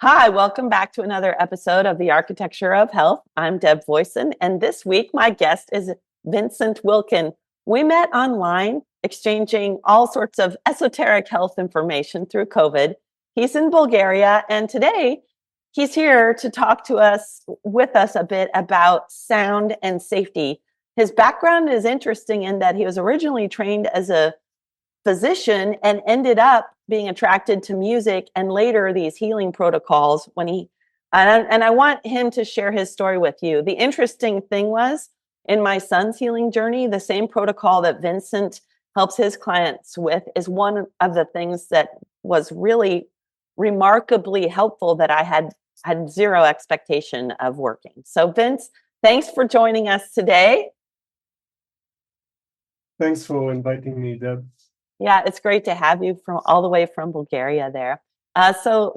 Hi, welcome back to another episode of The Architecture of Health. I'm Deb Voisin, and this week my guest is Vincent Wilkin. We met online, exchanging all sorts of esoteric health information through COVID. He's in Bulgaria, and today he's here to talk to us with us a bit about sound and safety. His background is interesting in that he was originally trained as a physician and ended up being attracted to music and later these healing protocols when he and I want him to share his story with you. The interesting thing was in my son's healing journey, the same protocol that Vincent helps his clients with is one of the things that was really remarkably helpful that I had zero expectation of working. So Vince, thanks for joining us today. Thanks for inviting me, Deb. Yeah, it's great to have you from all the way from Bulgaria there. So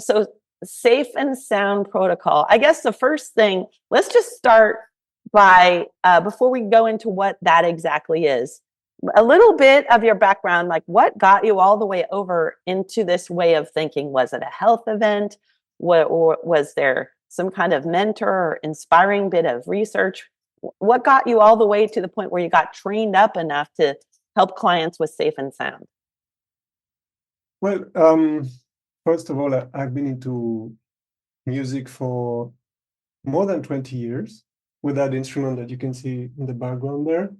safe and sound protocol. I guess the first thing, let's just start by before we go into what that exactly is, a little bit of your background, like what got you all the way over into this way of thinking? Was it a health event? Or was there some kind of mentor or inspiring bit of research? What got you all the way to the point where you got trained up enough to help clients with safe and sound? Well, first of all, I've been into music for more than 20 years with that instrument that you can see in the background there,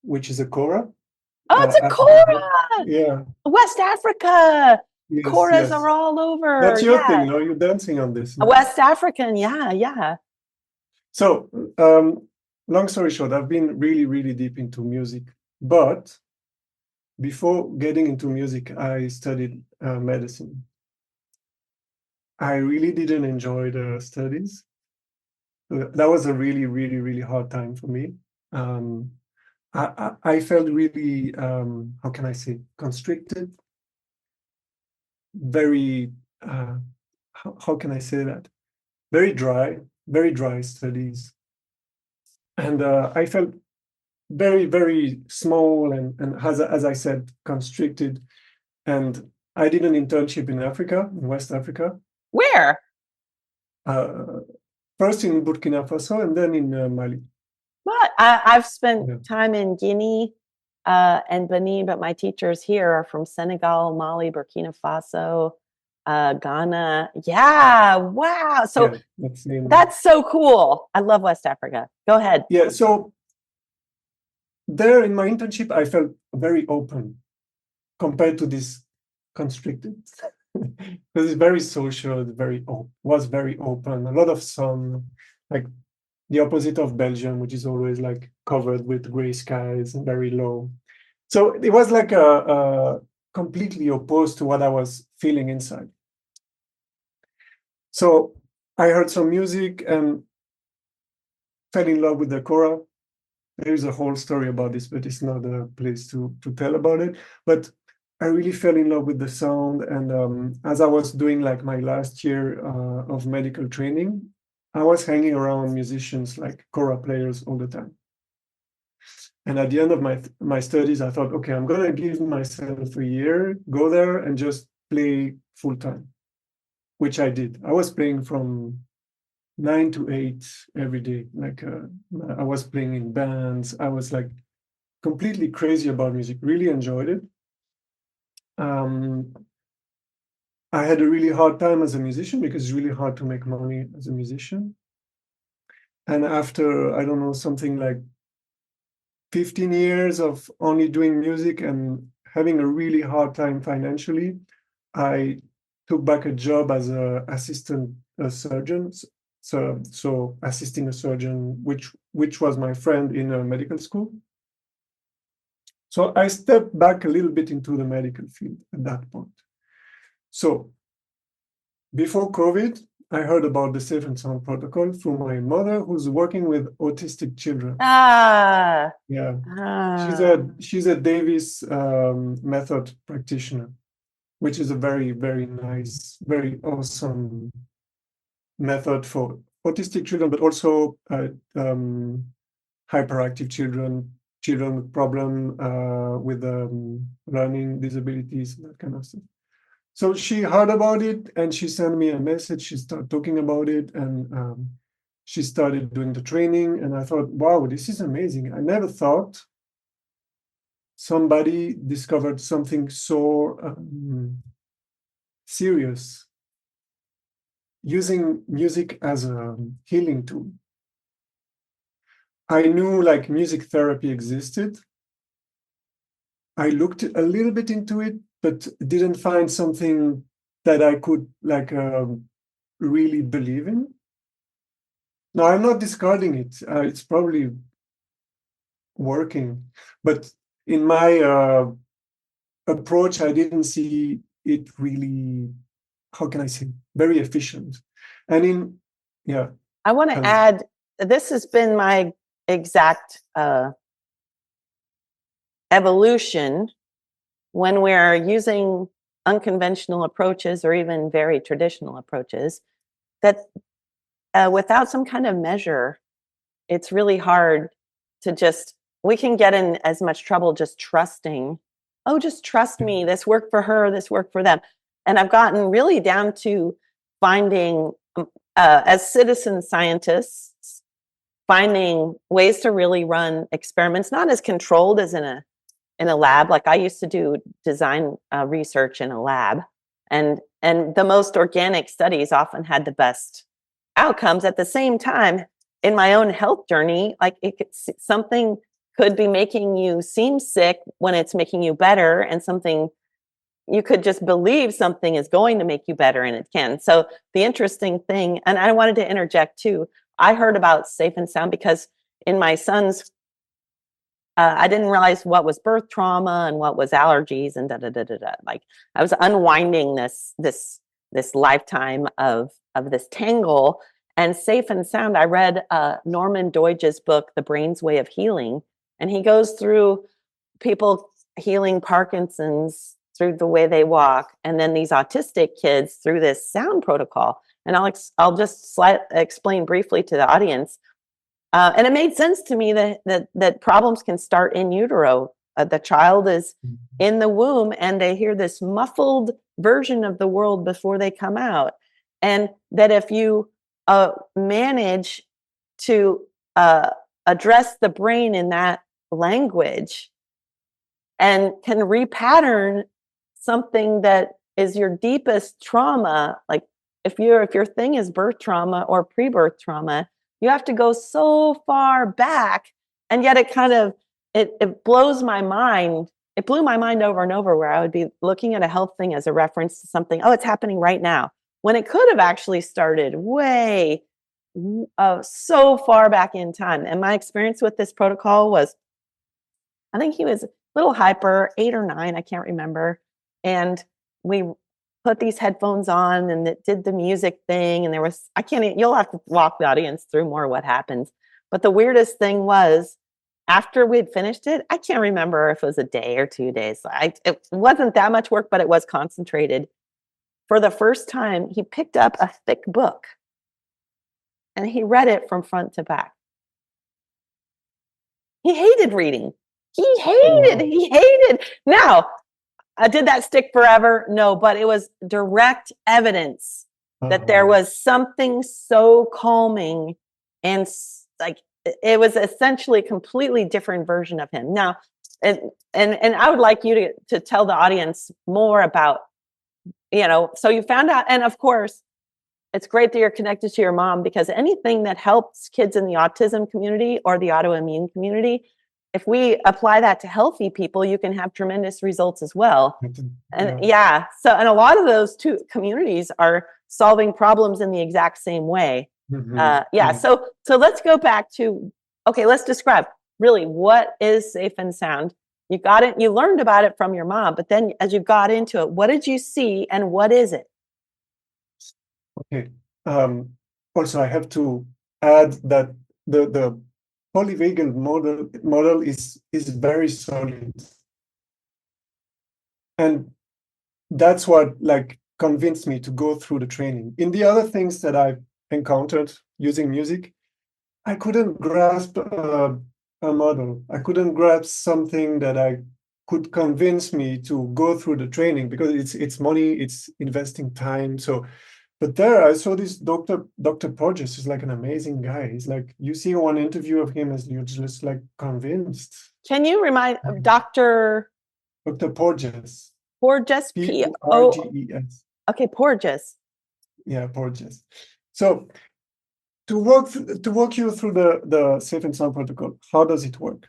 which is a kora. Oh, it's a kora! Yeah. West Africa. Yes, Koras yes. are all over. That's your thing, Yeah. no? You're dancing on this. No? West African. Yeah, yeah. So, long story short, I've been really, really deep into music. But before getting into music, I studied medicine. I really didn't enjoy the studies. That was a really, really, really hard time for me. Um, I felt really, how can I say, constricted, very, how can I say that? Very dry studies. And I felt very, very small and as I said, constricted. And I did an internship in Africa, in West Africa. Where? Uh, First in Burkina Faso and then in Mali. What? I've spent Yeah. time in Guinea and Benin, but my teachers here are from Senegal, Mali, Burkina Faso, Ghana. Yeah. Wow. So Yeah, that's so cool. I love West Africa. Go ahead. yeah. So there in my internship, I felt very open compared to this constricted. Because it's very social, was very open, a lot of sun, like the opposite of Belgium, which is always like covered with gray skies and very low. So it was like a completely opposed to what I was feeling inside. So I heard some music and fell in love with the kora. There is a whole story about this, but it's not a place to tell about it. But I really fell in love with the sound. And as I was doing like my last year of medical training, I was hanging around musicians like kora players all the time. And at the end of my studies, I thought, okay, I'm going to give myself a year, go there and just play full time, which I did. I was playing from 9 to 8 every day. Like I was playing in bands. I was like completely crazy about music, really enjoyed it. Um, I had a really hard time as a musician because it's really hard to make money as a musician. And after, I don't know, something like 15 years of only doing music and having a really hard time financially, I took back a job as an assistant surgeon. So assisting a surgeon, which was my friend in a medical school. So I stepped back a little bit into the medical field at that point. So before COVID, I heard about the Safe and Sound protocol through my mother, who's working with autistic children. Ah. Yeah, Ah. she's a Davis method practitioner, which is a very, very nice, very awesome method for autistic children, but also hyperactive children, children with problem with learning disabilities, that kind of stuff. So she heard about it and she sent me a message. She started talking about it, and she started doing the training. And I thought, wow, this is amazing. I never thought somebody discovered something so serious, using music as a healing tool. I knew like music therapy existed. I looked a little bit into it, but didn't find something that I could like really believe in. Now, I'm not discarding it. It's probably working, but in my approach, I didn't see it really, how can I say, very efficient. And I want to add, this has been my exact evolution when we're using unconventional approaches or even very traditional approaches, that without some kind of measure, it's really hard to just, we can get in as much trouble just trusting, oh, just trust me, this worked for her, this worked for them. And I've gotten really down to finding, as citizen scientists, finding ways to really run experiments, not as controlled as in a lab. Like I used to do design research in a lab, and the most organic studies often had the best outcomes. At the same time, in my own health journey, like something could be making you seem sick when it's making you better, and something you could just believe something is going to make you better, and it can. So the interesting thing, and I wanted to interject too, I heard about Safe and Sound because in my son's, I didn't realize what was birth trauma and what was allergies and da da da da da. Like I was unwinding this lifetime of this tangle. And Safe and Sound, I read Norman Doidge's book, The Brain's Way of Healing, and he goes through people healing Parkinson's through the way they walk, and then these autistic kids through this sound protocol. And I'll just explain briefly to the audience. And it made sense to me that problems can start in utero. The child is in the womb, and they hear this muffled version of the world before they come out, and that if you manage to address the brain in that language and can repattern something that is your deepest trauma, like if your thing is birth trauma or pre-birth trauma, you have to go so far back. And yet it blows my mind. It blew my mind over and over, where I would be looking at a health thing as a reference to something, oh, it's happening right now, when it could have actually started way so far back in time. And my experience with this protocol was, I think he was a little hyper, 8 or 9, I can't remember. And we put these headphones on, and it did the music thing. And there was, you'll have to walk the audience through more what happens. But the weirdest thing was, after we'd finished it, I can't remember if it was a day or 2 days. It wasn't that much work, but it was concentrated. For the first time, he picked up a thick book and he read it from front to back. He hated reading. He hated. Now, did that stick forever? No, but it was direct evidence that there was something so calming, and like it was essentially a completely different version of him. Now, and I would like you to tell the audience more about, so you found out, and of course, it's great that you're connected to your mom, because anything that helps kids in the autism community or the autoimmune community, if we apply that to healthy people, you can have tremendous results as well. And so, and a lot of those two communities are solving problems in the exact same way. So let's go back to, okay, let's describe really what is Safe and Sound. You got it, you learned about it from your mom, but then as you got into it, what did you see and what is it? Okay. Also, I have to add that the polyvagal model is very solid, and that's what like convinced me to go through the training. In the other things that I've encountered using music, I couldn't grasp a model. I couldn't grasp something that I could convince me to go through the training, because it's money, it's investing time. So, but there I saw this Dr. Porges is like an amazing guy. He's like, you see one interview of him as you're just like convinced. Can you remind Dr. Porges? Porges? Porges. Okay, Porges. Yeah, Porges. So to walk you through the Safe and Sound protocol, how does it work?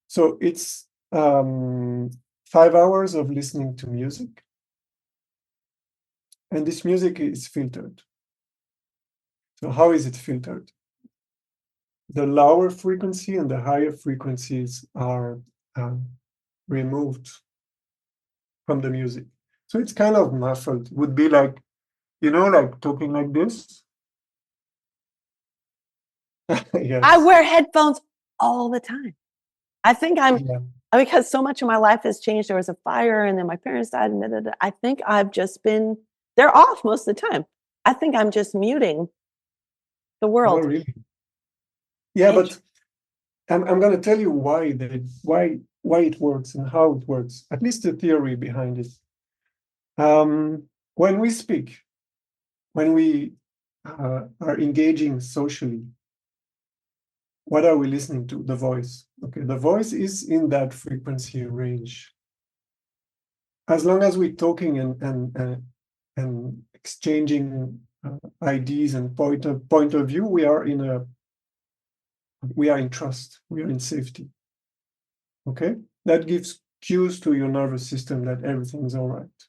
So it's 5 hours of listening to music, and this music is filtered. So how is it filtered? The lower frequency and the higher frequencies are removed from the music. So it's kind of muffled. It would be like, like talking like this. Yes. I wear headphones all the time. I think because so much of my life has changed. There was a fire and then my parents died. And I think I've just been, they're off most of the time. I think I'm just muting the world. Oh, really? Yeah, but I'm going to tell you why it works and how it works, at least the theory behind it. When we speak, when we are engaging socially, what are we listening to? The voice. Okay, the voice is in that frequency range. As long as we're talking and exchanging ideas and point of view, we are in trust. We are in safety. Okay, that gives cues to your nervous system that everything's all right.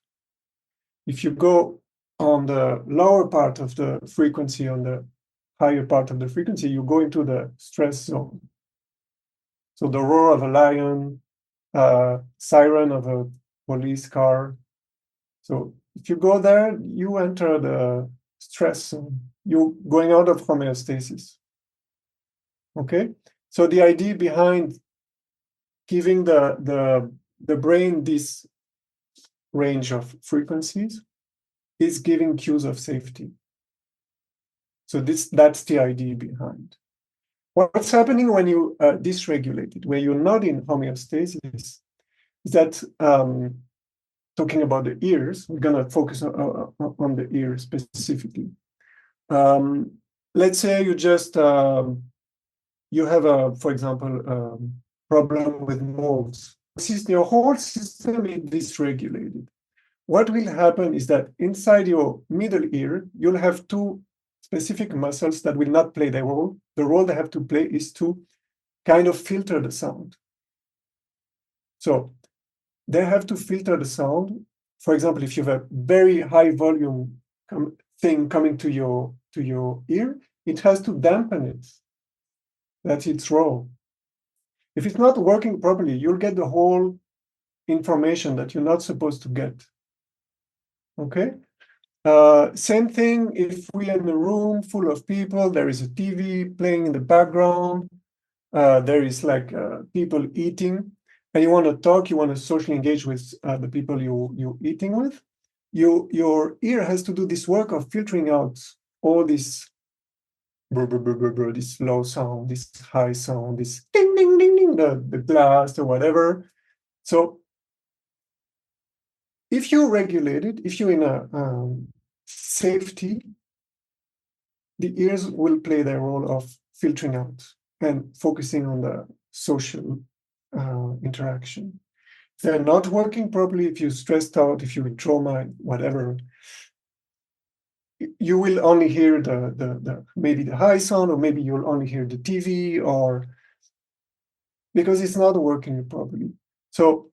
If you go on the lower part of the frequency, on the higher part of the frequency, you go into the stress zone. So the roar of a lion, siren of a police car. So if you go there, you enter the stress zone. You're going out of homeostasis. Okay? So the idea behind giving the brain this range of frequencies is giving cues of safety. So that's the idea behind. What's happening when you dysregulate it, where you're not in homeostasis, is that talking about the ears, we're going to focus on the ears specifically. Let's say you just, you have, for example, problem with molds. Your whole system is dysregulated. What will happen is that inside your middle ear, you'll have two specific muscles that will not play their role. The role they have to play is to kind of filter the sound. So they have to filter the sound. For example, if you have a very high volume thing coming to your ear, it has to dampen it. That's its role. If it's not working properly, you'll get the whole information that you're not supposed to get. Okay? Same thing if we're in a room full of people, there is a TV playing in the background, there is like people eating, and you want to talk, you want to socially engage with the people you're eating with, your ear has to do this work of filtering out all this this low sound, this high sound, this ding, ding, ding, ding, the glass or whatever. So if you regulate it, if you're in a safety, the ears will play their role of filtering out and focusing on the social interaction. If they're not working properly, if you're stressed out, if you're in trauma, whatever, you will only hear the maybe the high sound, or maybe you'll only hear the TV, or because it's not working properly. So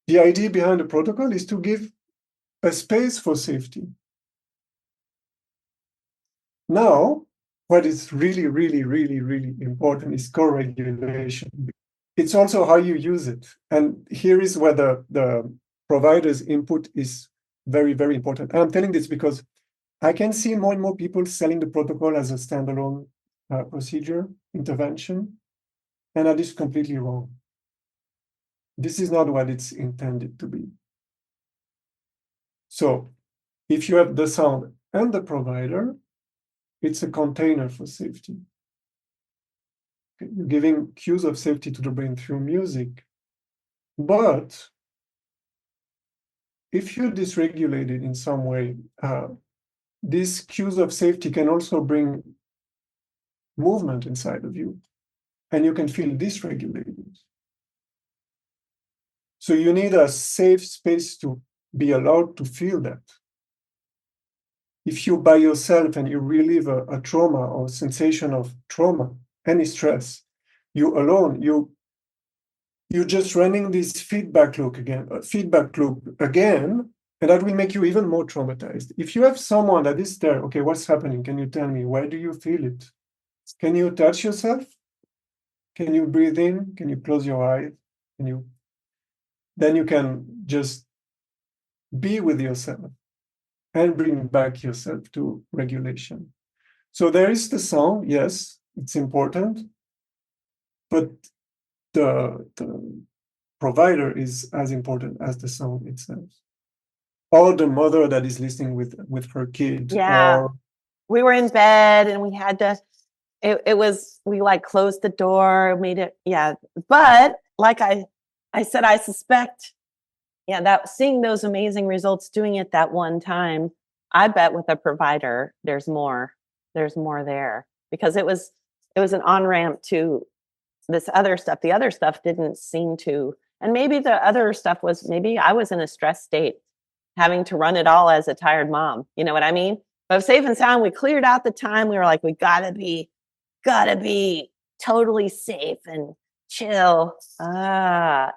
the idea behind the protocol is to give a space for safety. Now, what is really, really, really, really important is co-regulation. It's also how you use it. And here is where the provider's input is very, very important. And I'm telling this because I can see more and more people selling the protocol as a standalone procedure, intervention, and that is completely wrong. This is not what it's intended to be. So if you have the sound and the provider, it's a container for safety. You're giving cues of safety to the brain through music. But if you're dysregulated in some way, these cues of safety can also bring movement inside of you, and you can feel dysregulated. So you need a safe space to be allowed to feel that. If you're by yourself and you relive a trauma or sensation of trauma, any stress, you alone, you're just running this feedback loop again, and that will make you even more traumatized. If you have someone that is there, okay, what's happening? Can you tell me? Why do you feel it? Can you touch yourself? Can you breathe in? Can you close your eyes? Then you can just be with yourself and bring back yourself to regulation. So there is the sound, yes, it's important, but the provider is as important as the sound itself. Or the mother that is listening with her kid. Yeah. Or we were in bed and we had to, we like closed the door, made it, yeah. But like I said, I suspect, yeah, that seeing those amazing results doing it that one time, I bet with a provider, there's more there, because it was an on-ramp to this other stuff. The other stuff didn't seem to, and maybe the other stuff was, maybe I was in a stress state, having to run it all as a tired mom. You know what I mean? But safe and sound, we cleared out the time. We were like, we gotta be totally safe and chill.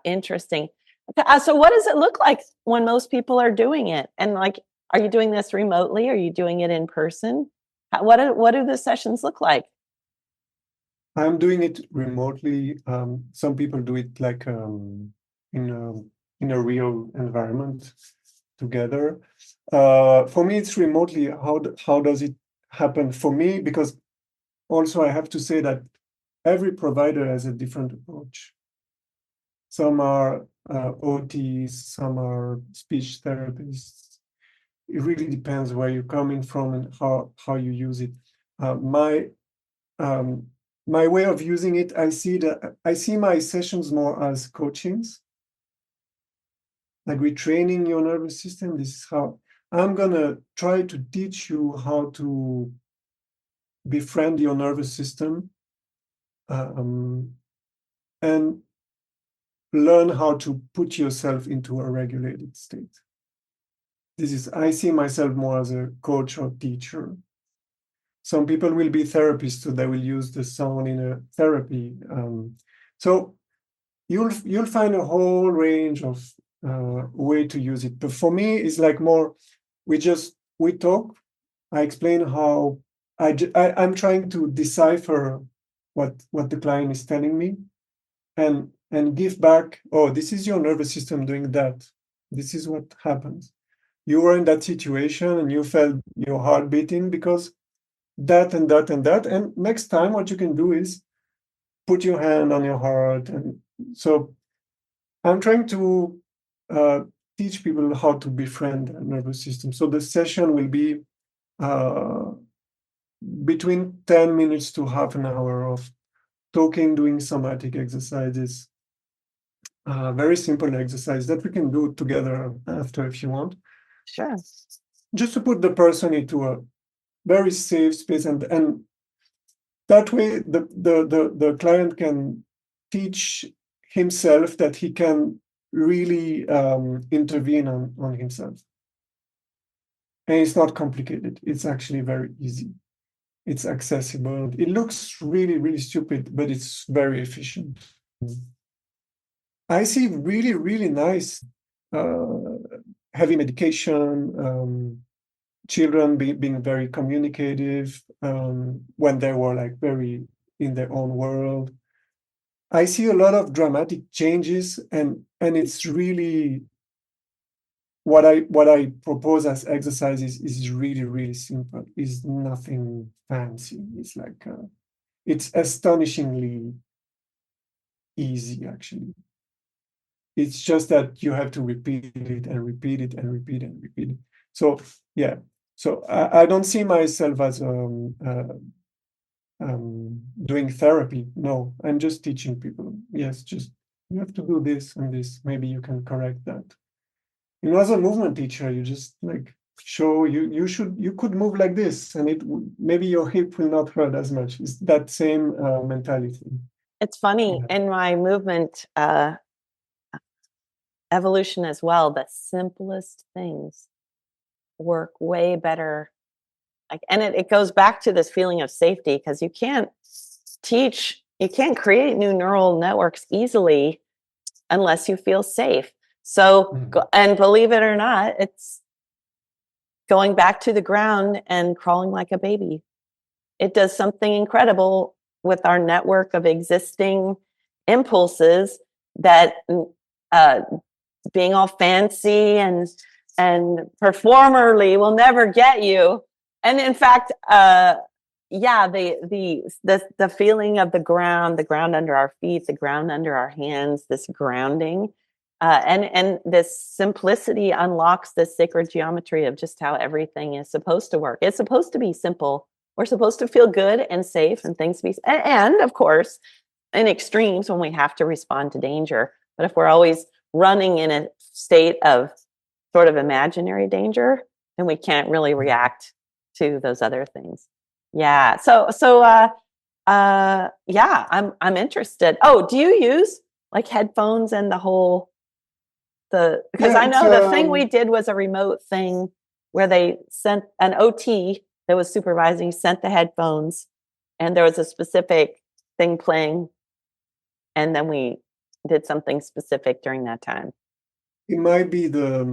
Interesting. So what does it look like when most people are doing it? And like, are you doing this remotely? Are you doing it in person? What do the sessions look like? I'm doing it remotely. Some people do it like in a real environment together. For me, it's remotely. How does it happen for me? Because also I have to say that every provider has a different approach. Some are OTs, some are speech therapists. It really depends where you're coming from and how you use it. My way of using it, I see my sessions more as coachings, like retraining your nervous system. This is how I'm gonna try to teach you how to befriend your nervous system, and learn how to put yourself into a regulated state. I see myself more as a coach or teacher. Some people will be therapists, so they will use the sound in a therapy. So you'll find a whole range of way to use it. But for me, it's like more, we talk. I explain how I'm trying to decipher what the client is telling me, and give back. Oh, this is your nervous system doing that. This is what happens. You were in that situation and you felt your heart beating because that and that and that. And next time, what you can do is put your hand on your heart. And so I'm trying to teach people how to befriend the nervous system. So the session will be between 10 minutes to half an hour of talking, doing somatic exercises, very simple exercise that we can do together after if you want. Sure. Just to put the person into a very safe space, and that way the client can teach himself that he can really intervene on himself. And it's not complicated. It's actually very easy. It's accessible. It looks really, really stupid, but it's very efficient. I see really, really nice heavy medication, children being very communicative when they were like very in their own world. I see a lot of dramatic changes, and it's really what I propose as exercises is really, really simple. It's nothing fancy. It's like it's astonishingly easy, actually. It's just that you have to repeat it and repeat it and repeat and repeat it. So yeah, so I don't see myself as doing therapy. No, I'm just teaching people. Yes, just you have to do this and this. Maybe you can correct that. As a movement teacher, you just like show you could move like this, and maybe your hip will not hurt as much. It's that same mentality. It's funny, in my movement evolution as well, the simplest things work way better. And it goes back to this feeling of safety, because you can't create new neural networks easily unless you feel safe. So, and believe it or not, it's going back to the ground and crawling like a baby. It does something incredible with our network of existing impulses that being all fancy and performerly will never get you. And in fact, the feeling of the ground under our feet, the ground under our hands, this grounding, and this simplicity unlocks the sacred geometry of just how everything is supposed to work. It's supposed to be simple. We're supposed to feel good and safe, and things be, and of course, in extremes when we have to respond to danger. But if we're always running in a state of sort of imaginary danger, then we can't really react to those other things. Yeah. I'm interested. Oh, do you use like headphones and because I know the thing we did was a remote thing where they sent an OT that was supervising, sent the headphones, and there was a specific thing playing, and then we did something specific during that time. It might be there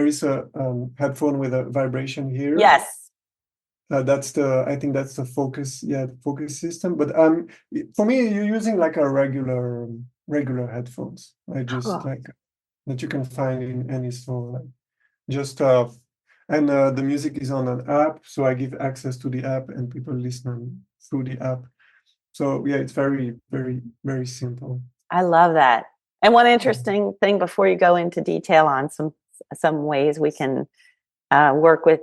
is a headphone with a vibration here. Yes. I think that's the focus system. But for me, you're using like a regular headphones. I just like that you can find in any store. And the music is on an app, so I give access to the app, and people listen through the app. So yeah, it's very, very, very simple. I love that. And one interesting thing before you go into detail on some ways we can work with,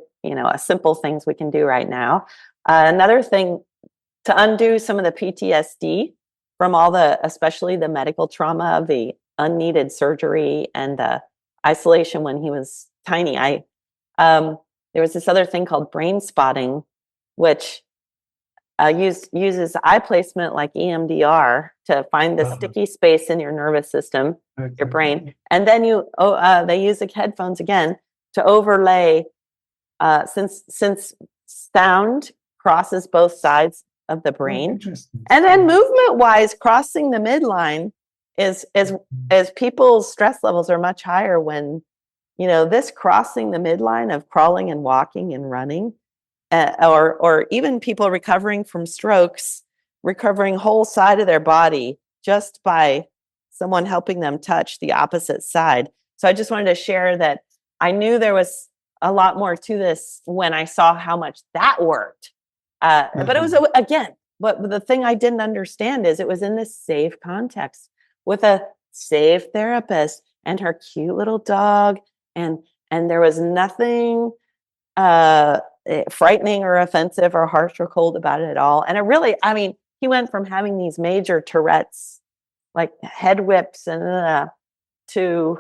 simple things we can do right now. Another thing to undo some of the PTSD from especially the medical trauma of the unneeded surgery and the isolation when he was tiny. There was this other thing called brain spotting, which uses eye placement like EMDR to find the sticky space in your nervous system, your brain, and then they use the headphones again to overlay. Since sound crosses both sides of the brain, and then movement-wise, crossing the midline is people's stress levels are much higher when this crossing the midline of crawling and walking and running. Or even people recovering from strokes, recovering whole side of their body just by someone helping them touch the opposite side. So I just wanted to share that I knew there was a lot more to this when I saw how much that worked. But it was, again, but the thing I didn't understand is it was in this safe context with a safe therapist and her cute little dog. And there was nothing frightening or offensive or harsh or cold about it at all. And he went from having these major Tourette's, like head whips and to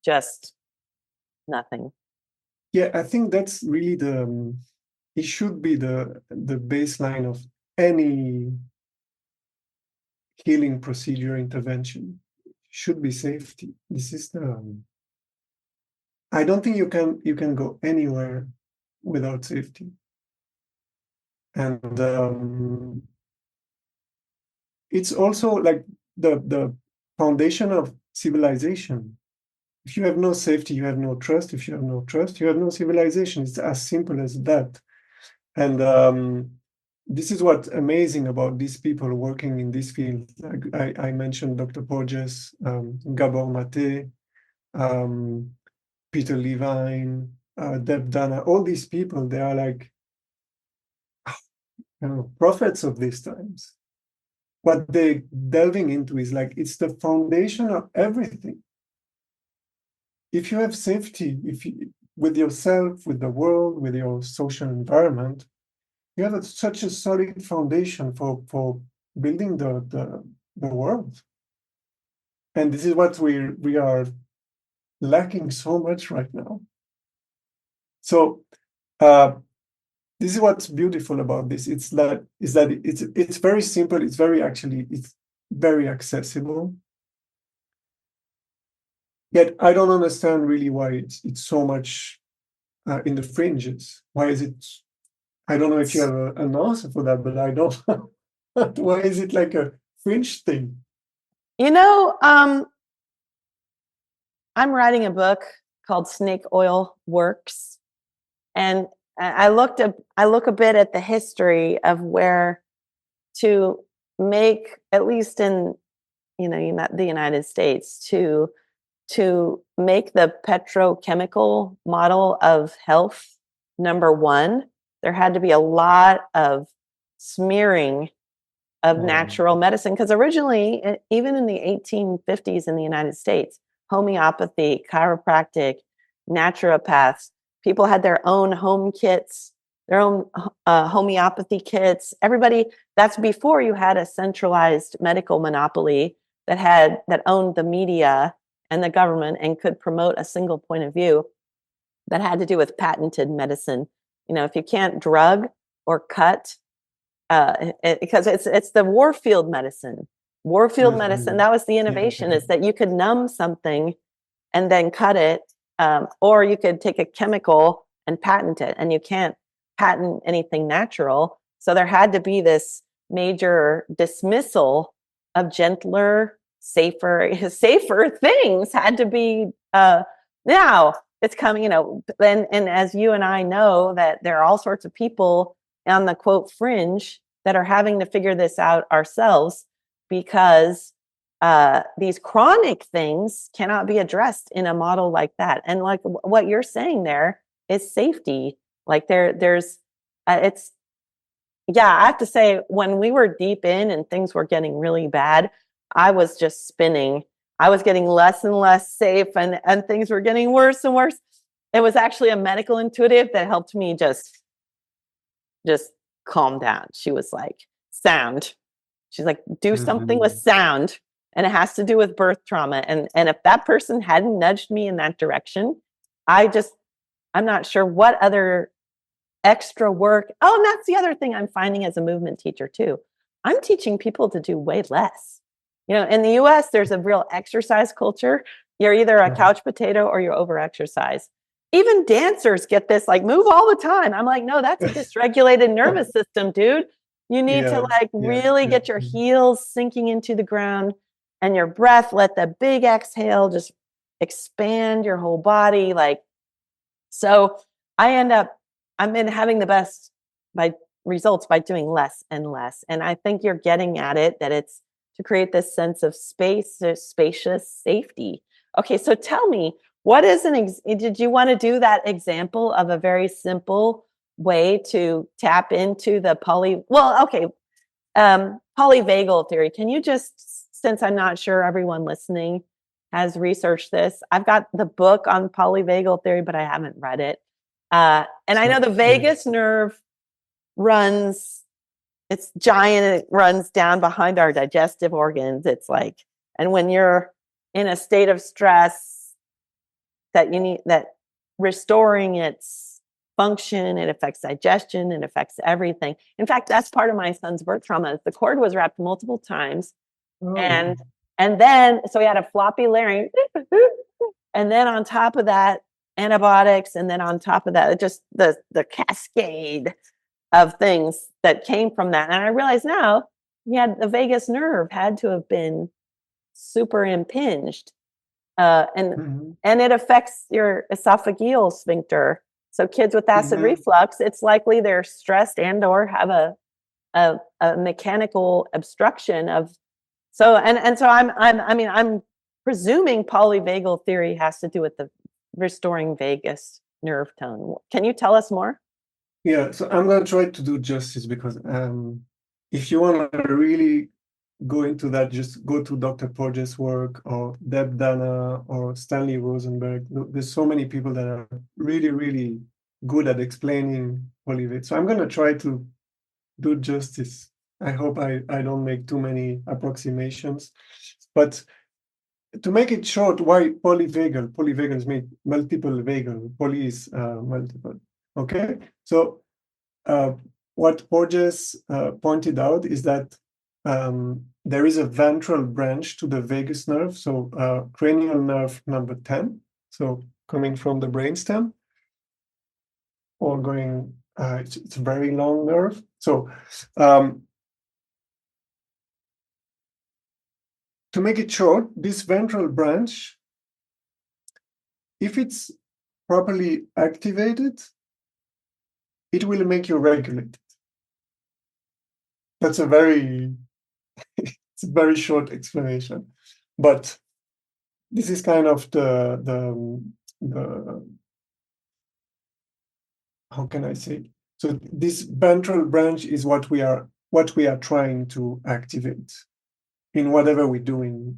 just nothing. Yeah, I think that's really it should be the baseline of any healing procedure intervention. Should be safety. This is I don't think you can go anywhere without safety. And it's also like the foundation of civilization. If you have no safety, you have no trust. If you have no trust, you have no civilization. It's as simple as that. And this is what's amazing about these people working in this field. I mentioned Dr. Porges, Gabor Mate, Peter Levine, Deb Dana, all these people, they are like prophets of these times. What they're delving into is like, it's the foundation of everything. If you have safety, with yourself, with the world, with your social environment, you have such a solid foundation for building the world. And this is what we are lacking so much right now. So this is what's beautiful about this. It's that it's very simple. It's very accessible. Yet I don't understand really why it's so much in the fringes. Why is it? I don't know if you have an answer for that, but I don't. Why is it like a fringe thing? I'm writing a book called Snake Oil Works, and I look a bit at the history of where to make, at least in the United States, to make the petrochemical model of health number one, there had to be a lot of smearing of natural medicine, because originally, even in the 1850s in the United States, homeopathy, chiropractic, naturopaths, people had their own home kits, their own homeopathy kits. Everybody, that's before you had a centralized medical monopoly that owned the media and the government and could promote a single point of view that had to do with patented medicine. If you can't drug or cut, because it's the Warfield medicine. That was the innovation, is that you could numb something and then cut it, or you could take a chemical and patent it, and you can't patent anything natural. So there had to be this major dismissal of gentler, safer things had to be. Now it's coming, and as you and I know, that there are all sorts of people on the quote fringe that are having to figure this out ourselves, because these chronic things cannot be addressed in a model like that. And like what you're saying there is safety. Like there's it's, yeah, I have to say, when we were deep in and things were getting really bad, I was just spinning. I was getting less and less safe, and things were getting worse and worse. It was actually a medical intuitive that helped me just calm down. She was like, sound. She's like, do something with sound. And it has to do with birth trauma. And if that person hadn't nudged me in that direction, I'm not sure what other extra work. Oh, and that's the other thing I'm finding as a movement teacher too. I'm teaching people to do way less. In the US, there's a real exercise culture. You're either a couch potato or you're over exercise. Even dancers get this, like, move all the time. I'm like, no, that's a dysregulated nervous system, dude. You need to really get your heels sinking into the ground, and your breath, let the big exhale just expand your whole body. So I've been having the best results by doing less and less. And I think you're getting at it, that it's to create this sense of spacious safety. Okay, so tell me, what is did you want to do that example of a very simple way to tap into the polyvagal theory? Can you just, since I'm not sure everyone listening has researched this, I've got the book on polyvagal theory, but I haven't read it. And I know the vagus nerve it's giant, and it runs down behind our digestive organs. It's like, and when you're in a state of stress, that restoring its function, it affects digestion, it affects everything. In fact, that's part of my son's birth trauma. The cord was wrapped multiple times. And then, so he had a floppy larynx, and then on top of that, antibiotics, and then on top of that, just the cascade of things that came from that. And I realize now, the vagus nerve had to have been super impinged. And it affects your esophageal sphincter. So kids with acid reflux, it's likely they're stressed and or have a mechanical obstruction of. So I'm presuming polyvagal theory has to do with the restoring vagus nerve tone. Can you tell us more? Yeah, so I'm going to try to do justice, because if you want to really go into that, just go to Dr. Porges' work or Deb Dana or Stanley Rosenberg. There's so many people that are really, really good at explaining polyvagal. So I'm going to try to do justice. I hope I don't make too many approximations. But to make it short, why polyvagal? Polyvagal is made multiple vagal. Poly is multiple. Okay, so what Porges pointed out is that there is a ventral branch to the vagus nerve, so cranial nerve number 10, so coming from the brainstem, or going, it's a very long nerve. So to make it short, this ventral branch, if it's properly activated, it will make you regulated. That's a very, it's a very short explanation, but this is kind of the how can I say? So this ventral branch is what we are trying to activate in whatever we're doing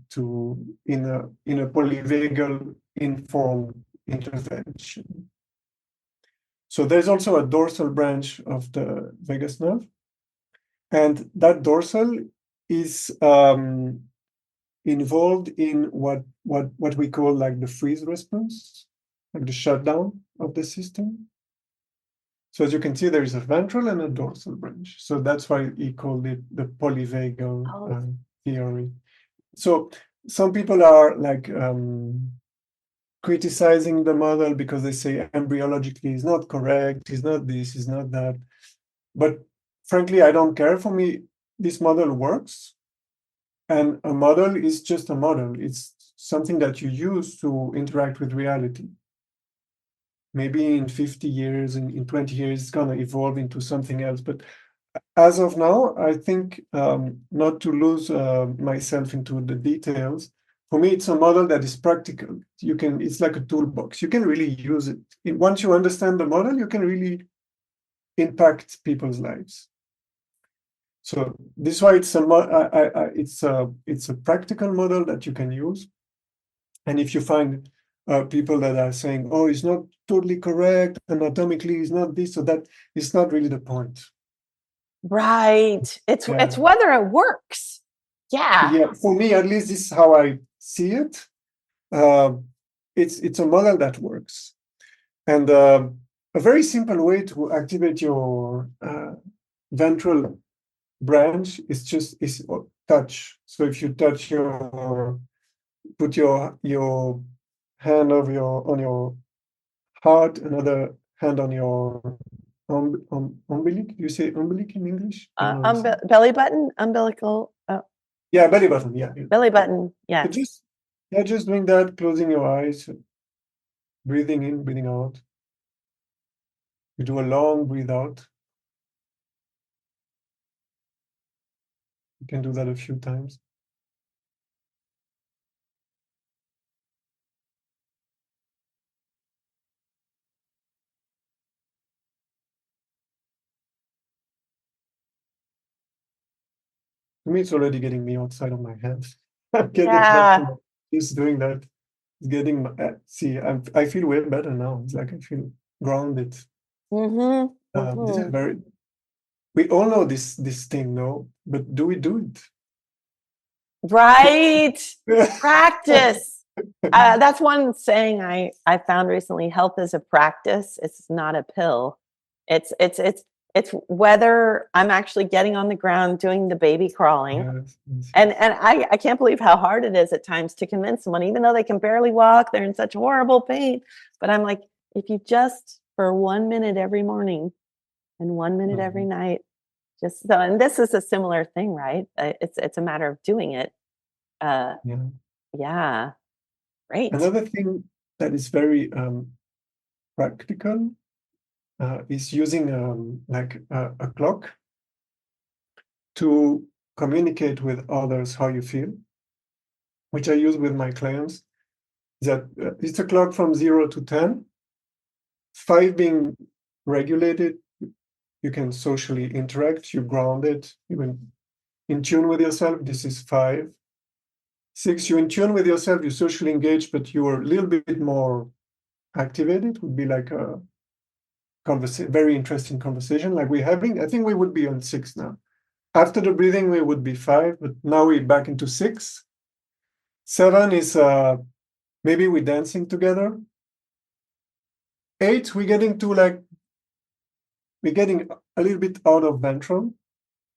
in a polyvagal informed intervention. So there's also a dorsal branch of the vagus nerve, and that dorsal is involved in what we call like the freeze response, like the shutdown of the system. So as you can see, there is a ventral and a dorsal branch. So that's why he called it the polyvagal theory. So some people are like criticizing the model because they say embryologically it's not correct, it's not this, it's not that. But frankly, I don't care. For me, this model works. And a model is just a model. It's something that you use to interact with reality. Maybe in 50 years, in 20 years, it's going to evolve into something else. But as of now, I think not to lose myself into the details. For me, it's a model that is practical. It's like a toolbox. You can really use it. Once you understand the model, you can really impact people's lives. So this is why it's a practical model that you can use. And if you find people that are saying, "Oh, it's not totally correct, anatomically, it's not this or that," it's not really the point. Right. It's whether it works. Yeah. Yeah. For me, at least, this is how I see it. It's a model that works, and a very simple way to activate your ventral branch is touch. So if you touch put your hand on your heart, another hand on your umbilic. You say umbilic in English? Belly button, umbilical. Yeah, belly button. Yeah, belly button. Yeah. So just doing that, closing your eyes, breathing in, breathing out. You do a long breathe out. You can do that a few times. To me, it's already getting me outside of my head. I'm getting just doing that. It's getting I feel way better now. It's like I feel grounded. This is very. We all know this thing, no? But do we do it? Right. Practice. That's one saying I found recently. Health is a practice. It's not a pill. It's whether I'm actually getting on the ground doing the baby crawling. Yes. And I can't believe how hard it is at times to convince someone, even though they can barely walk, they're in such horrible pain. But I'm like, if you just for 1 minute every morning and 1 minute every night, just so, and this is a similar thing, right? It's a matter of doing it. Yeah. Great. Another thing that is very practical is using like a clock to communicate with others how you feel, which I use with my clients. That it's a clock from 0 to 10, 5 being regulated. You can socially interact, you ground it, even in tune with yourself. This is 5. 6, you're in tune with yourself, you're socially engaged, but you're a little bit more activated. Would be like a very interesting conversation like we're having. I think we would be on 6 now. After the breathing, we would be 5, but now we're back into 6. 7 is maybe we're dancing together. 8, we're getting a little bit out of ventral.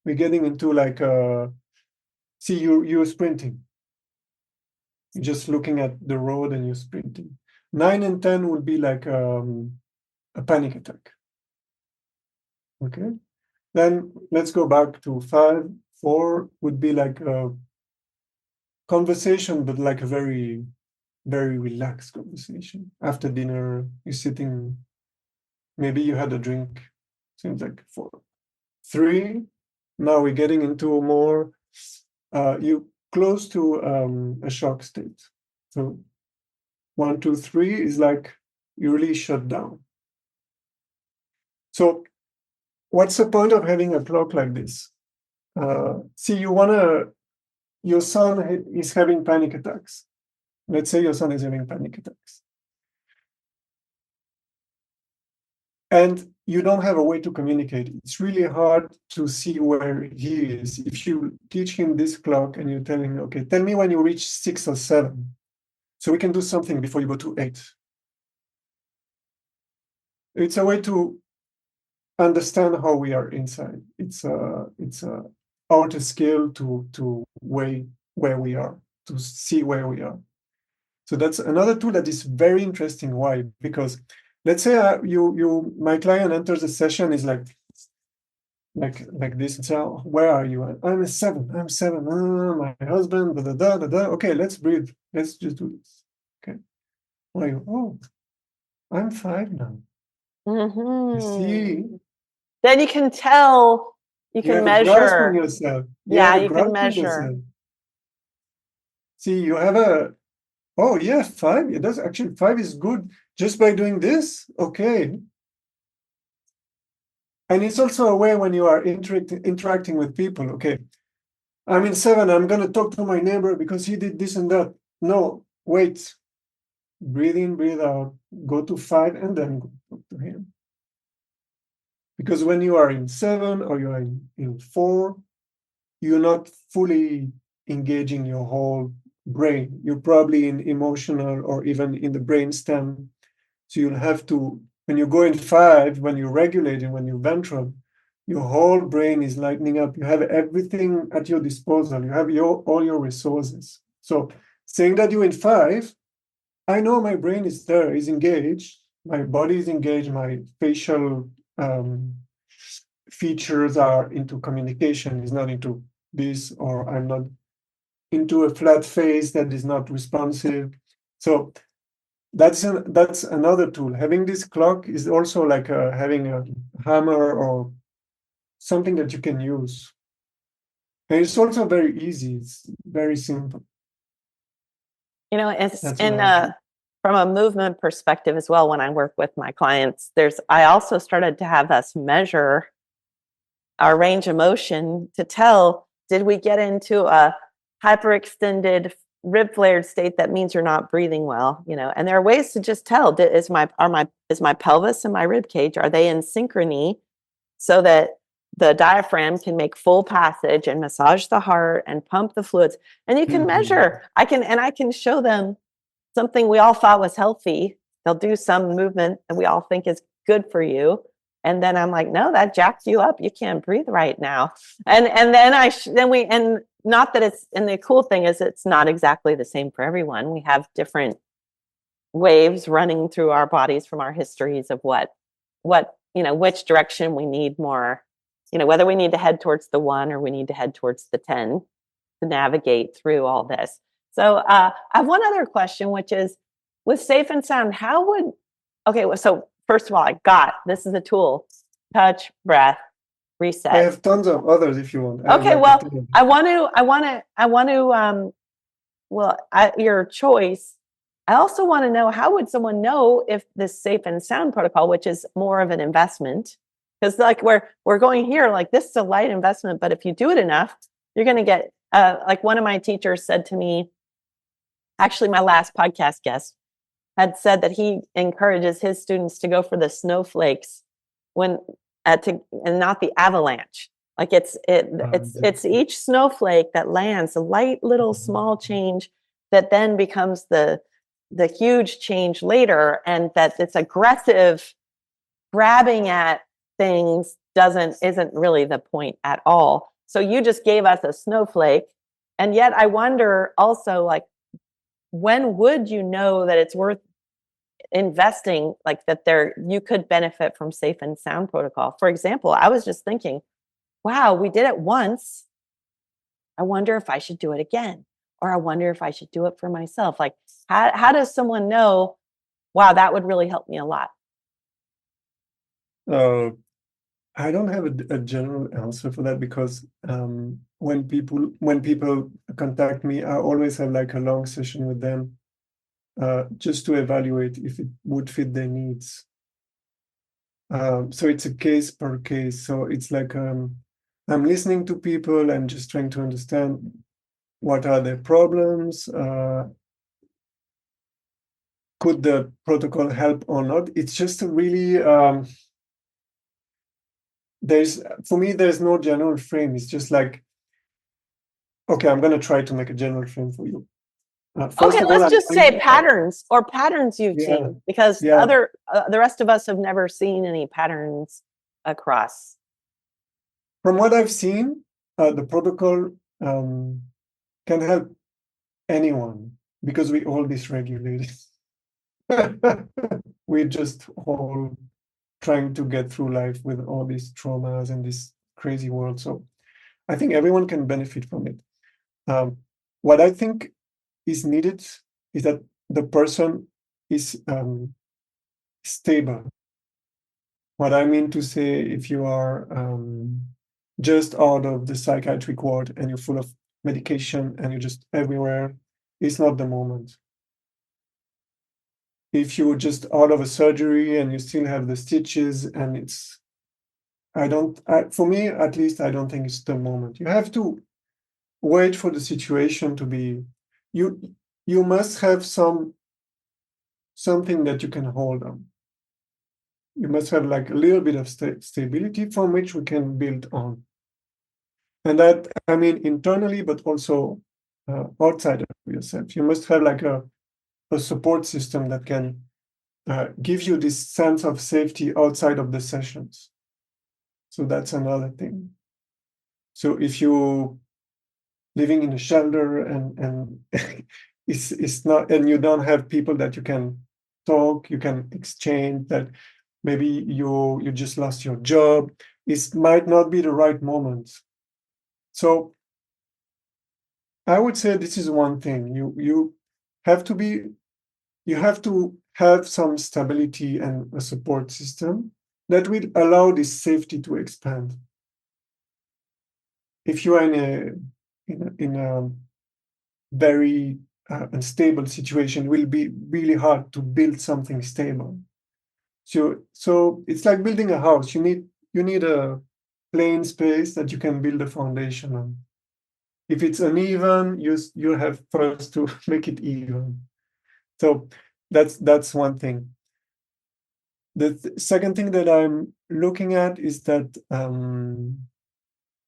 We're getting into like see, you're sprinting. You're just looking at the road and you're sprinting. 9 and 10 would be like a panic attack. Okay, then let's go back to 5. 4 would be like a conversation, but like a very, very relaxed conversation. After dinner, you're sitting, maybe you had a drink, seems like 4. 3, now we're getting into more, you close to a shock state. So 1, 2, 3 is like you really shut down. So what's the point of having a clock like this? See, your son is having panic attacks. Let's say your son is having panic attacks. And you don't have a way to communicate. It's really hard to see where he is. If you teach him this clock and you tell him, okay, tell me when you reach 6 or 7, so we can do something before you go to 8. It's a way to understand how we are inside. It's a art skill to weigh where we are, to see where we are. So that's another tool that is very interesting. Why? Because let's say my client enters a session is like this. So where are you? I'm a 7. I'm 7. My husband. Da, da, da, da, da. Okay, let's breathe. Let's just do this. Okay. Why? Oh, I'm 5 now. You see. Then you can tell. You can measure. Grasp on yourself. You can measure. Yourself. See, you have oh yeah, 5. It does actually. 5 is good just by doing this. Okay. And it's also a way when you are interacting with people. Okay, I'm in 7. I'm going to talk to my neighbor because he did this and that. No, wait. Breathe in, breathe out. Go to 5 and then go talk to him. Because when you are in 7 or you are in 4, you're not fully engaging your whole brain. You're probably in emotional or even in the brain stem. So you'll have to, when you go in 5, when you're regulating, when you're ventral, your whole brain is lightening up. You have everything at your disposal. You have all your resources. So saying that you're in 5, I know my brain is there, is engaged. My body is engaged. My facial features are into communication, is not into this, or I'm not into a flat face that is not responsive. So that's another tool. Having this clock is also like having a hammer or something that you can use. And it's also very easy. It's very simple. You know, it's from a movement perspective as well. When I work with my clients, I also started to have us measure our range of motion to tell, did we get into a hyperextended rib flared state? That means you're not breathing well, you know. And there are ways to just tell, is my pelvis and my rib cage, are they in synchrony so that the diaphragm can make full passage and massage the heart and pump the fluids? And you can measure. I can show them something we all thought was healthy. They'll do some movement that we all think is good for you. And then I'm like, no, that jacked you up. You can't breathe right now. And then not that it's, and the cool thing is it's not exactly the same for everyone. We have different waves running through our bodies from our histories of what, which direction we need more, whether we need to head towards the 1 or we need to head towards the 10 to navigate through all this. So I have one other question, which is, with Safe and Sound, so first of all, this is a tool: touch, breath, reset. I have tons of others if you want. Okay, well, your choice. I also want to know, how would someone know if this Safe and Sound protocol, which is more of an investment, because like we're going here, like this is a light investment, but if you do it enough, you're going to get, like one of my teachers said to me, actually, my last podcast guest had said that he encourages his students to go for the snowflakes when, and not the avalanche. Like it's each snowflake that lands, a light little small change that then becomes the huge change later, and that it's aggressive grabbing at things isn't really the point at all. So you just gave us a snowflake, and yet I wonder also, like, when would you know that it's worth investing, like that you could benefit from safe and sound protocol? For example, I was just thinking, wow, we did it once. I wonder if I should do it again, or I wonder if I should do it for myself. Like, how does someone know, wow, that would really help me a lot? I don't have a general answer for that, because when people contact me, I always have like a long session with them, just to evaluate if it would fit their needs. So it's a case per case. So it's like I'm listening to people and just trying to understand what are their problems. Could the protocol help or not? It's just a really for me, there's no general frame. It's just like, okay, I'm going to try to make a general frame for you. Okay, let's just say patterns you've seen, because the rest of us have never seen any patterns across. From what I've seen, the protocol can help anyone, because we all dysregulated. We're just all trying to get through life with all these traumas and this crazy world. So I think everyone can benefit from it. What I think is needed is that the person is stable. What I mean to say, if you are just out of the psychiatric ward and you're full of medication and you're just everywhere, it's not the moment. If you're just out of a surgery and you still have the stitches and it's, for me at least, I don't think it's the moment. You have to wait for the situation to be, you must have something that you can hold on. You must have like a little bit of stability from which we can build on. And that, I mean, internally, but also outside of yourself. You must have like a support system that can give you this sense of safety outside of the sessions. So that's another thing. So if you're living in a shelter and it's not, and you don't have people that you can talk, you can exchange, that maybe you just lost your job, it might not be the right moment. So I would say this is one thing. You have to have some stability and a support system that will allow this safety to expand. If you are in a very unstable situation, it will be really hard to build something stable. So it's like building a house. You need a plain space that you can build a foundation on. If it's uneven, you have first to make it even. So that's one thing. The second thing that I'm looking at is that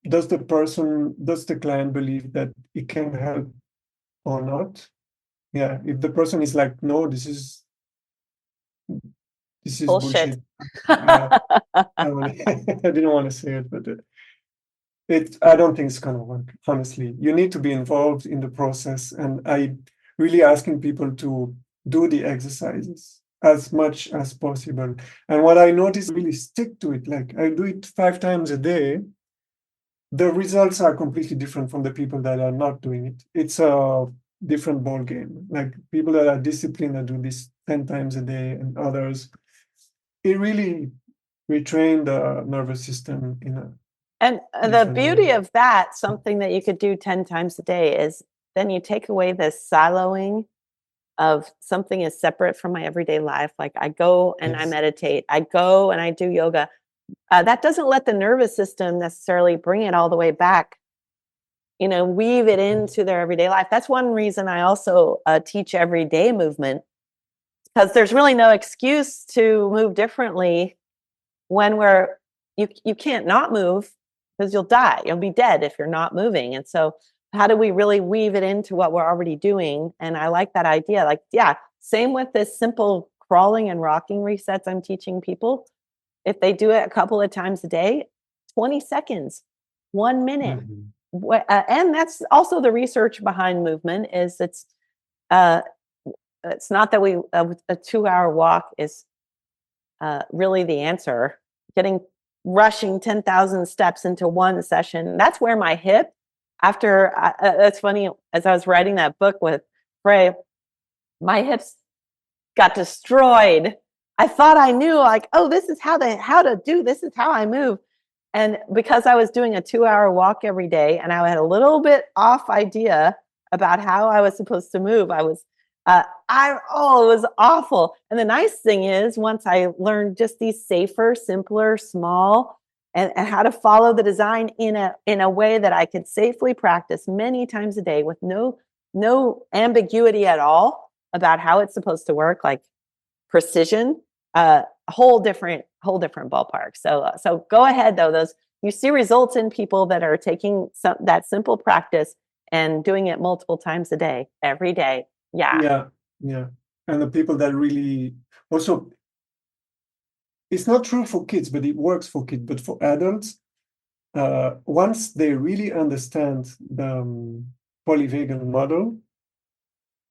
does the client believe that it can help or not? Yeah, if the person is like, no, this is bullshit. I didn't want to say it, but I don't think it's gonna work, honestly. You need to be involved in the process, and I really asking people to do the exercises as much as possible. And what I notice, really stick to it. Like I do it 5 times a day. The results are completely different from the people that are not doing it. It's a different ball game. Like people that are disciplined that do this 10 times a day, and others, it really retrain the nervous system in a. And the beauty of that, something that you could do 10 times a day, is then you take away this siloing of something is separate from my everyday life. Like I go and I meditate, I go and I do yoga. That doesn't let the nervous system necessarily bring it all the way back weave it into their everyday life. That's one reason I also teach everyday movement, because there's really no excuse to move differently when you can't not move, because you'll die. You'll be dead if you're not moving. And so how do we really weave it into what we're already doing? And I like that idea. Like, yeah, same with this simple crawling and rocking resets I'm teaching people. If they do it a couple of times a day, 20 seconds, 1 minute. And that's also the research behind movement. Is it's not that a 2-hour walk is really the answer. Rushing 10,000 steps into one session. That's where my hip, that's funny, as I was writing that book with Frey, my hips got destroyed. I thought I knew, like, oh, this is how to do, this is how I move. And because I was doing a 2-hour walk every day and I had a little bit off idea about how I was supposed to move, it was awful. And the nice thing is, once I learned just these safer, simpler, small, and how to follow the design in a way that I could safely practice many times a day with no ambiguity at all about how it's supposed to work, like precision, whole different ballpark. So go ahead though. You see results in people that are taking that simple practice and doing it multiple times a day, every day. Yeah. And the people that really also, it's not true for kids, but it works for kids. But for adults, once they really understand the polyvagal model,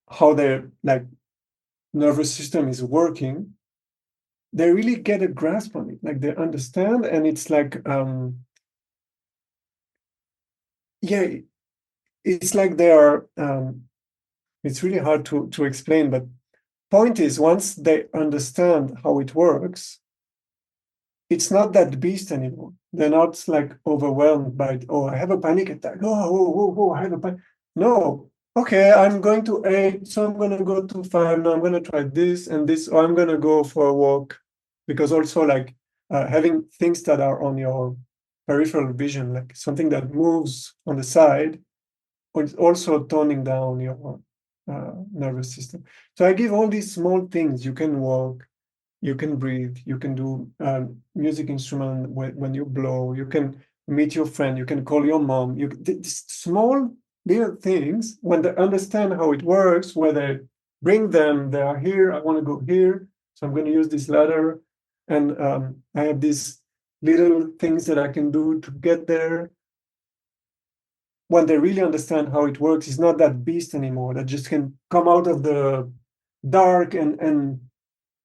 how their nervous system is working, they really get a grasp on it. Like they understand, and it's like it's like they are. It's really hard to explain, but point is, once they understand how it works, it's not that beast anymore. They're not like overwhelmed by, oh, I have a panic attack. Oh, I have a panic. No, okay, I'm going to 8, so I'm going to go to 5. Now I'm going to try this and this, or I'm going to go for a walk. Because also having things that are on your peripheral vision, like something that moves on the side, or it's also toning down your nervous system. So I give all these small things. You can walk, you can breathe, you can do music instrument when you blow, you can meet your friend, you can call your mom. These small little things, when they understand how it works, where they bring them, they are here, I want to go here, so I'm going to use this ladder, and I have these little things that I can do to get there. When they really understand how it works, it's not that beast anymore that just can come out of the dark and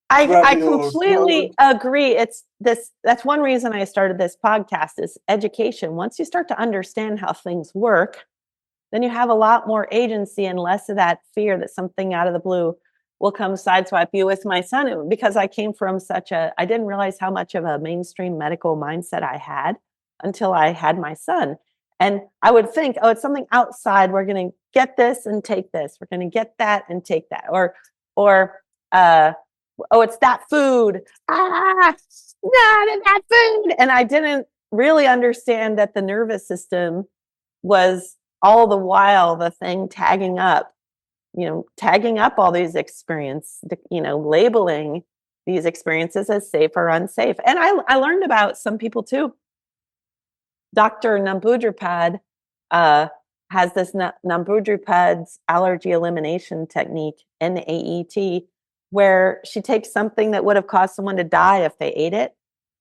I completely agree. That's one reason I started this podcast, is education. Once you start to understand how things work, then you have a lot more agency and less of that fear that something out of the blue will come sideswipe you. With my son, because I came from I didn't realize how much of a mainstream medical mindset I had until I had my son. And I would think, oh, it's something outside. We're going to get this and take this. We're going to get that and take that. Or oh, it's that food. No, that food. And I didn't really understand that the nervous system was all the while the thing tagging up all these experiences, labeling these experiences as safe or unsafe. And I learned about some people too. Dr. Namboodirpad has this Namboodirpad's allergy elimination technique, NAET, where she takes something that would have caused someone to die if they ate it,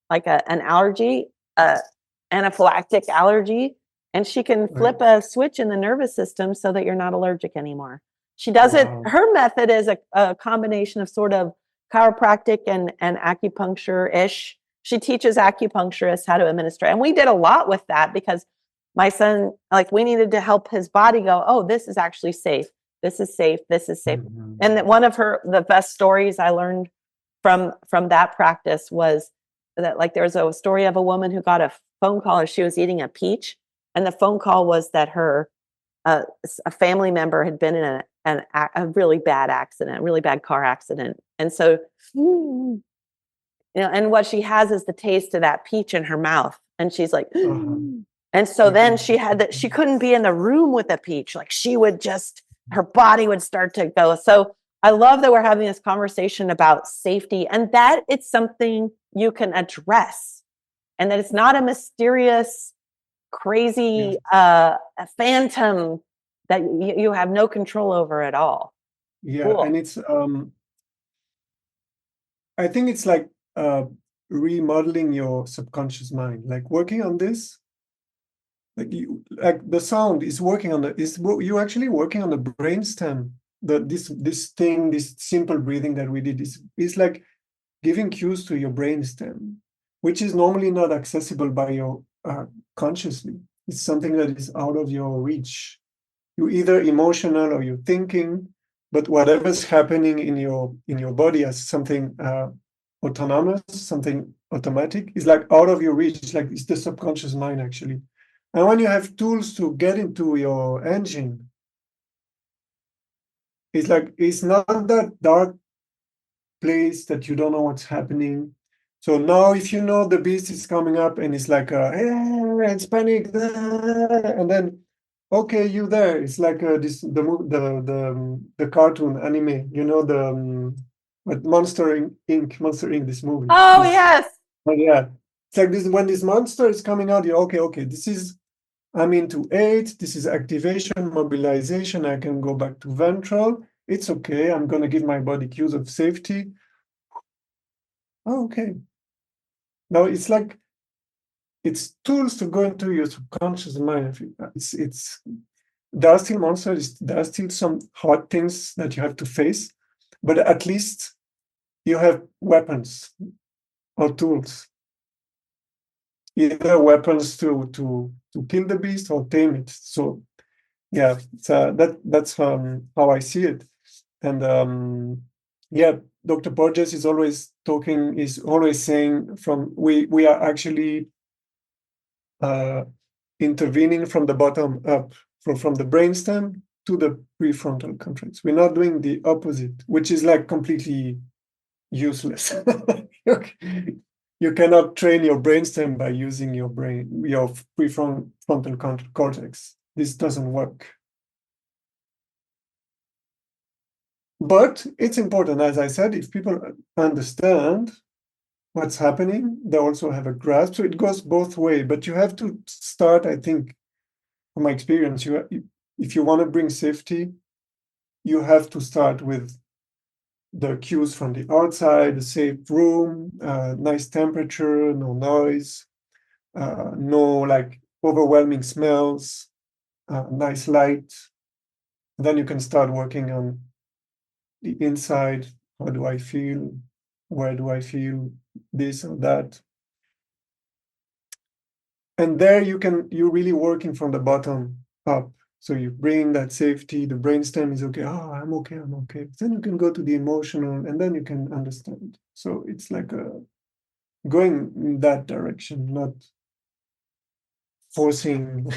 like an allergy, anaphylactic allergy, and she can flip a switch in the nervous system so that you're not allergic anymore. She does it. Her method is a combination of sort of chiropractic and acupuncture-ish. She teaches acupuncturists how to administer. And we did a lot with that because my son, we needed to help his body go, oh, this is actually safe. This is safe. This is safe. Mm-hmm. And that one of the best stories I learned from that practice was that there was a story of a woman who got a phone call as she was eating a peach. And the phone call was that a family member had been in a really bad accident, a really bad car accident. And so, and what she has is the taste of that peach in her mouth. And she's like, And so then she had that, she couldn't be in the room with a peach. Like she would just, her body would start to go. So I love that we're having this conversation about safety and that it's something you can address and that it's not a mysterious, crazy phantom that you have no control over at all. Yeah, Cool. and it's I think it's like remodeling your subconscious mind, like working on this. Like the sound is working on you're actually working on the brainstem. This simple breathing that we did is like giving cues to your brainstem, which is normally not accessible by your consciously. It's something that is out of your reach. You're either emotional or you're thinking, but whatever's happening in your body as something autonomous, something automatic, is like out of your reach. Like it's the subconscious mind actually. And when you have tools to get into your engine, it's like it's not that dark place that you don't know what's happening. So now if you know the beast is coming up and it's like it's panic, and then okay, you there. It's like the cartoon anime, you know, what Monster Inc. This movie. Oh yes. Oh yeah. It's like this when this monster is coming out, you're okay, I'm into 8. This is activation, mobilization. I can go back to ventral. It's okay. I'm going to give my body cues of safety. Oh, okay. Now it's like it's tools to go into your subconscious mind. There are still monsters. There are still some hard things that you have to face, but at least you have weapons or tools. Either weapons to kill the beast or tame it. So yeah, that's how I see it. And yeah, Dr. Porges is always saying we are actually intervening from the bottom up, from the brainstem to the prefrontal cortex. We're not doing the opposite, which is like completely useless. You cannot train your brainstem by using your prefrontal cortex. This doesn't work. But it's important, as I said, if people understand what's happening, they also have a grasp. So it goes both ways. But you have to start, I think, from my experience, if you want to bring safety, you have to start with the cues from the outside, a safe room, nice temperature, no noise, no like overwhelming smells, nice light. Then you can start working on the inside. How do I feel? Where do I feel this or that? And there you're really working from the bottom up. So you bring that safety, the brainstem is okay. Oh, I'm okay. Then you can go to the emotional and then you can understand. So it's like going in that direction, not forcing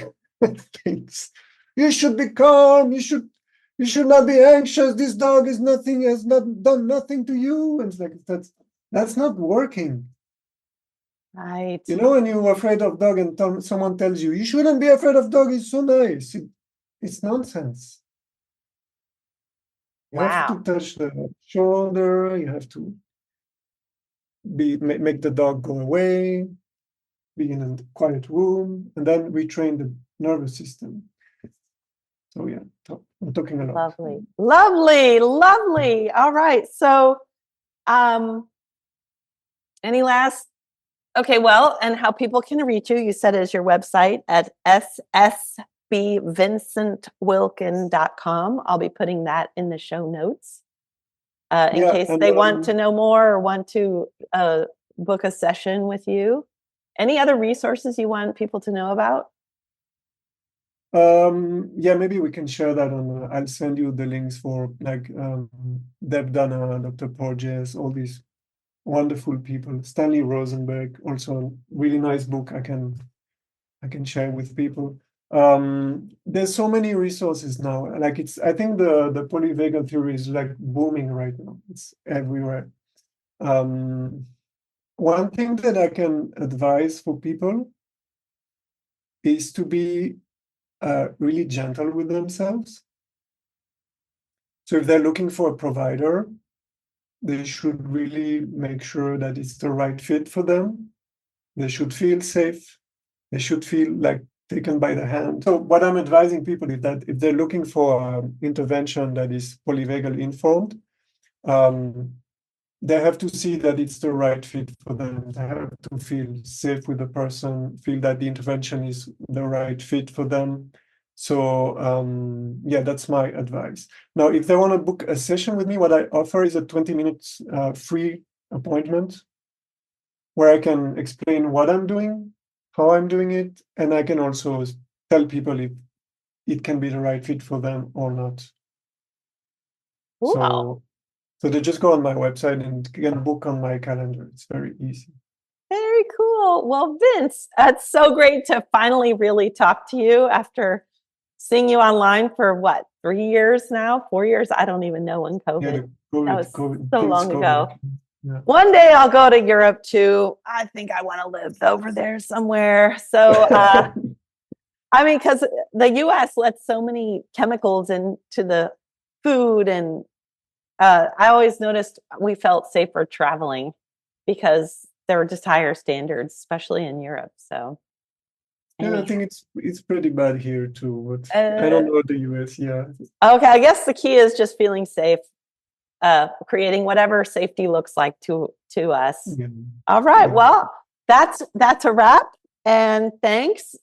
things. You should be calm. You should not be anxious. This dog has not done nothing to you. And it's like that's not working. Right. You know, when you're afraid of dog and someone tells you shouldn't be afraid of dog, it's so nice. It's nonsense. You have to touch the shoulder. You have to make the dog go away, be in a quiet room, and then retrain the nervous system. So yeah, I'm talking a lot. Lovely. All right. So, any last? Okay, well, and how people can reach you? You said is your website at ssbvincentwilkin.com. I'll be putting that in the show notes in case they want to know more or want to book a session with you. Any other resources you want people to know about? Yeah, maybe we can share that on. I'll send you the links for like Deb Dana, Dr. Porges, all these wonderful people. Stanley Rosenberg, also a really nice book I can share with people. There's so many resources now. Like I think the polyvagal theory is like booming right now. It's everywhere. One thing that I can advise for people is to be really gentle with themselves. So if they're looking for a provider, they should really make sure that it's the right fit for them. They should feel safe. They should feel like taken by the hand. So what I'm advising people is that if they're looking for intervention that is polyvagal informed, they have to see that it's the right fit for them. They have to feel safe with the person, feel that the intervention is the right fit for them. So yeah, that's my advice. Now, if they want to book a session with me, what I offer is a 20 minutes free appointment where I can explain what I'm doing, how I'm doing it, and I can also tell people if it can be the right fit for them or not. Wow. So they just go on my website and can book on my calendar. It's very easy. Very cool. Well, Vince, it's so great to finally really talk to you after seeing you online for what, 3 years now, 4 years? I don't even know when COVID. That was so long ago. Yeah. One day I'll go to Europe too. I think I want to live over there somewhere. So, I mean, because the US lets so many chemicals into the food, and I always noticed we felt safer traveling because there were just higher standards, especially in Europe. So, yeah, I think it's pretty bad here too, but I don't know the US. Yeah. Okay, I guess the key is just feeling safe, creating whatever safety looks like to us. Yeah. All right. Yeah. Well, that's a wrap. And thanks.